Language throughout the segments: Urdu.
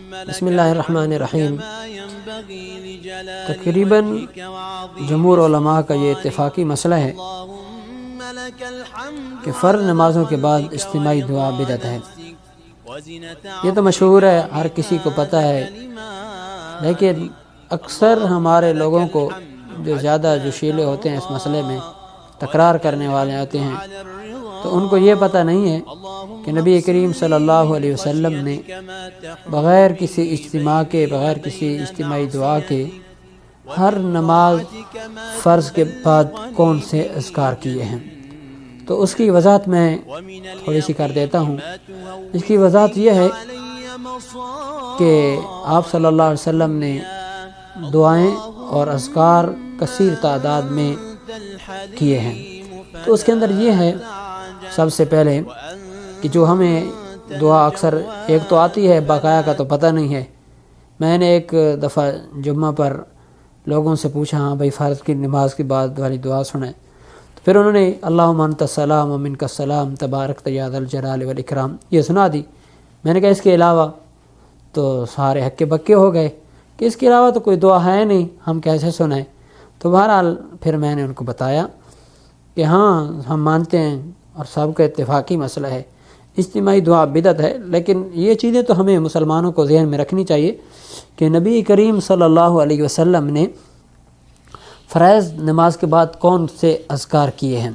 بسم اللہ الرحمن الرحیم۔ تقریباً جمہور علماء کا یہ اتفاقی مسئلہ ہے کہ فرض نمازوں کے بعد اجتماعی دعا بدعت ہے۔ یہ تو مشہور ہے، ہر کسی کو پتہ ہے، لیکن اکثر ہمارے لوگوں کو جو زیادہ جوشیلے ہوتے ہیں اس مسئلے میں، تکرار کرنے والے آتے ہیں، تو ان کو یہ پتہ نہیں ہے کہ نبی کریم صلی اللہ علیہ وسلم نے بغیر کسی اجتماع کے، بغیر کسی اجتماعی دعا کے ہر نماز فرض کے بعد کون سے اذکار کیے ہیں۔ تو اس کی وضاحت میں تھوڑی سی کر دیتا ہوں۔ اس کی وضاحت یہ ہے کہ آپ صلی اللہ علیہ وسلم نے دعائیں اور اذکار کثیر تعداد میں کیے ہیں۔ تو اس کے اندر یہ ہے سب سے پہلے کہ جو ہمیں دعا اکثر ایک تو آتی ہے، بقایا کا تو پتہ نہیں ہے۔ میں نے ایک دفعہ جمعہ پر لوگوں سے پوچھا، ہاں بھائی فرض کی نماز کے بعد والی دعا سنیں، تو پھر انہوں نے اللہم انت السلام ومنک السلام تبارکت یا ذا الجلال والاکرام یہ سنا دی۔ میں نے کہا اس کے علاوہ، تو سارے ہکے بکے ہو گئے کہ اس کے علاوہ تو کوئی دعا ہے نہیں، ہم کیسے سنیں؟ تو بہرحال پھر میں نے ان کو بتایا کہ ہاں ہم مانتے ہیں اور سب کا اتفاقی مسئلہ ہے، اجتماعی دعا بدعت ہے، لیکن یہ چیزیں تو ہمیں مسلمانوں کو ذہن میں رکھنی چاہیے کہ نبی کریم صلی اللہ علیہ وسلم نے فرائض نماز کے بعد کون سے اذکار کیے ہیں۔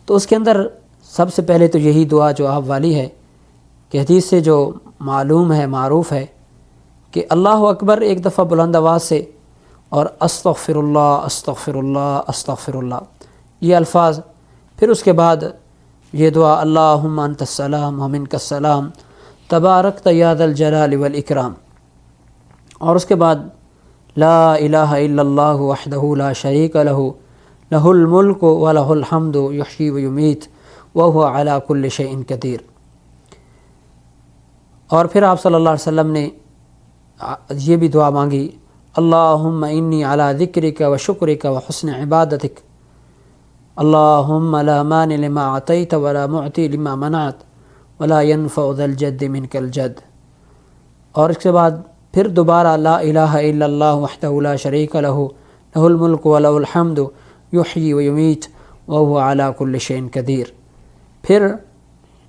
تو اس کے اندر سب سے پہلے تو یہی دعا جو آپ والی ہے کہ حدیث سے جو معلوم ہے، معروف ہے کہ اللہ اکبر ایک دفعہ بلند آواز سے اور استغفر اللہ استغفر اللہ استغفر اللہ یہ الفاظ، پھر اس کے بعد یہ دعا اللہم انت السلام ومنک السلام تبارکت یا ذا الجلال والاکرام، اور اس کے بعد لا الہ الا اللہ وحدہ لا شریک لہ لہ الملک ولہ الحمد یحیی ویمیت وہو علی کل شیء قدیر۔ اور پھر آپ صلی اللہ علیہ وسلم نے یہ بھی دعا مانگی اللہم انی علی ذکرک وشکرک وحسن عبادتک اللہم لا مانع لما اعطیت ولا معطی لما منعت ولا ينفع ذا الجد منک الجد۔ اور اس کے بعد پھر دوبارہ لا الہ الا اللہ وحدہ لا شریک لہ لہ الملک ولہ الحمد یحیی ویمیت وہو علی کل شیء قدیر۔ پھر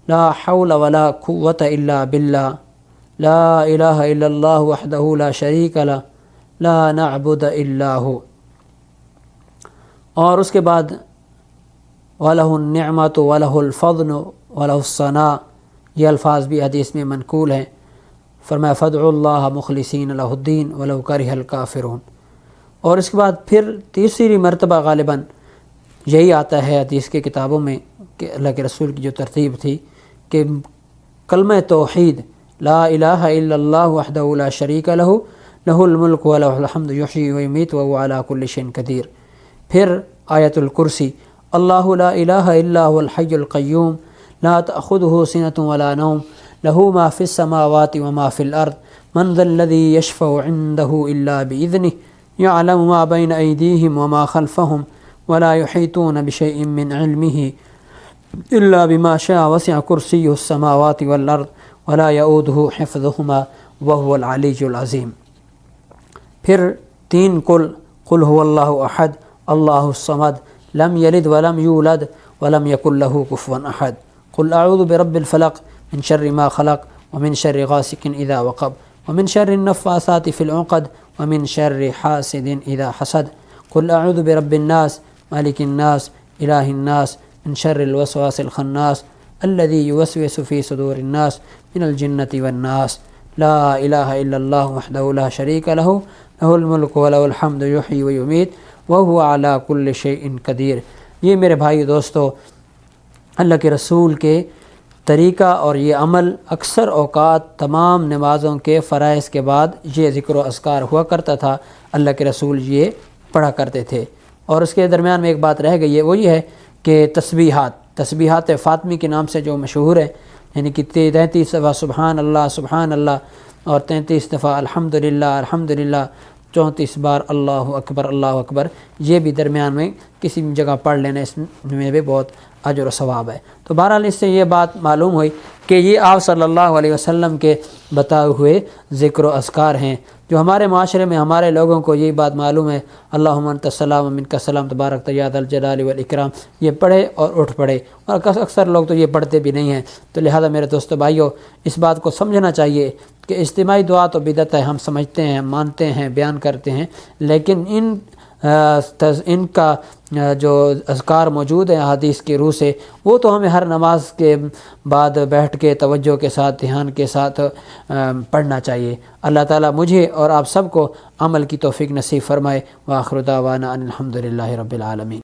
لا حول ولا قوة الا باللہ لا الہ الا اللہ وحدہ لا شریک لہ لا نعبد الا ہو۔ اور اس کے بعد وَلَهُ النِّعْمَةُ وَلَهُ الْفَضْلُ وَلَهُ الثَّنَاءُ یہ الفاظ بھی حدیث میں منقول ہیں۔ فرمایا فَادْعُوا اللَّهَ مُخْلِصِينَ لَهُ الدِّينَ وَلَوْ كَرِهَ الْكَافِرُونَ۔ اور اس کے بعد پھر تیسری مرتبہ غالباً یہی آتا ہے حدیث کی کتابوں میں کہ اللہ کے رسول کی جو ترتیب تھی کہ کلمہ توحید لا الہ الا اللہ وحدہ لا شریک لہ لہ الملک ولہ الحمد یحیی ویمیت وہو علی کل شیء قدیر۔ پھر آیت الکرسی اللہ لا الہ الا هو الحی القیوم لا تأخذہ سنۃ ولا نوم لہ ما فی السماوات وما فی الارض من ذا الذی یشفع عندہ الا بإذنہ یعلم ما بین ایدیہم وما خلفہم ولا یحیطون بشیء من علمہ الا بما شاء وسع کرسیہ السماوات والارض ولا یؤودہ حفظہما وہو العلی العظیم۔ پھر تین قل هو اللہ احد اللہ الصمد لم یلد ولم یولد ولم یکن لہ کفوا احد قل اعوذ برب الفلق من شر ما خلق ومن شر غاسق اذا وقب ومن شر النفاثات في العقد ومن شر حاسد اذا حسد قل اعوذ برب الناس مالک الناس الہ الناس من شر الوسواس الخناس الذي يوسوس في صدور الناس من الجنة والناس لا الہ الا اللہ وحدہ لا شریک لہ لہ الملک ولہ الحمد یحیی ویمیت وہو علی کل شیء قدیر۔ یہ میرے بھائی دوستو اللہ کے رسول کے طریقہ اور یہ عمل اکثر اوقات تمام نمازوں کے فرائض کے بعد یہ ذکر و اذکار ہوا کرتا تھا، اللہ کے رسول یہ پڑھا کرتے تھے۔ اور اس کے درمیان میں ایک بات رہ گئی ہے، وہ یہ ہے کہ تسبیحات فاطمی کے نام سے جو مشہور ہے، یعنی کہ 33 دفعہ سبحان اللہ اور 33 دفعہ الحمدللہ الحمدللہ، 34 بار اللہ اکبر، یہ بھی درمیان میں کسی بھی جگہ پڑھ لینا، اس میں بھی بہت اجر و ثواب ہے۔ تو بہرحال اس سے یہ بات معلوم ہوئی کہ یہ آپ صلی اللہ علیہ وسلم کے بتائے ہوئے ذکر و اذکار ہیں، جو ہمارے معاشرے میں ہمارے لوگوں کو یہی بات معلوم ہے، اللہم انت السلام و منک السلام تبارک یا ذا الجلال والاکرام، یہ پڑھے اور اٹھ پڑے، اور اکثر لوگ تو یہ پڑھتے بھی نہیں ہیں۔ تو لہٰذا میرے دوستو بھائیو، اس بات کو سمجھنا چاہیے کہ اجتماعی دعا تو بدعت ہے، ہم سمجھتے ہیں، مانتے ہیں، بیان کرتے ہیں، لیکن ان کا جو اذکار موجود ہیں حدیث کی روح سے، وہ تو ہمیں ہر نماز کے بعد بیٹھ کے توجہ کے ساتھ، دھیان کے ساتھ پڑھنا چاہیے۔ اللہ تعالیٰ مجھے اور آپ سب کو عمل کی توفیق نصیب فرمائے۔ وآخر دعوانا ان الحمد للہ رب العالمین۔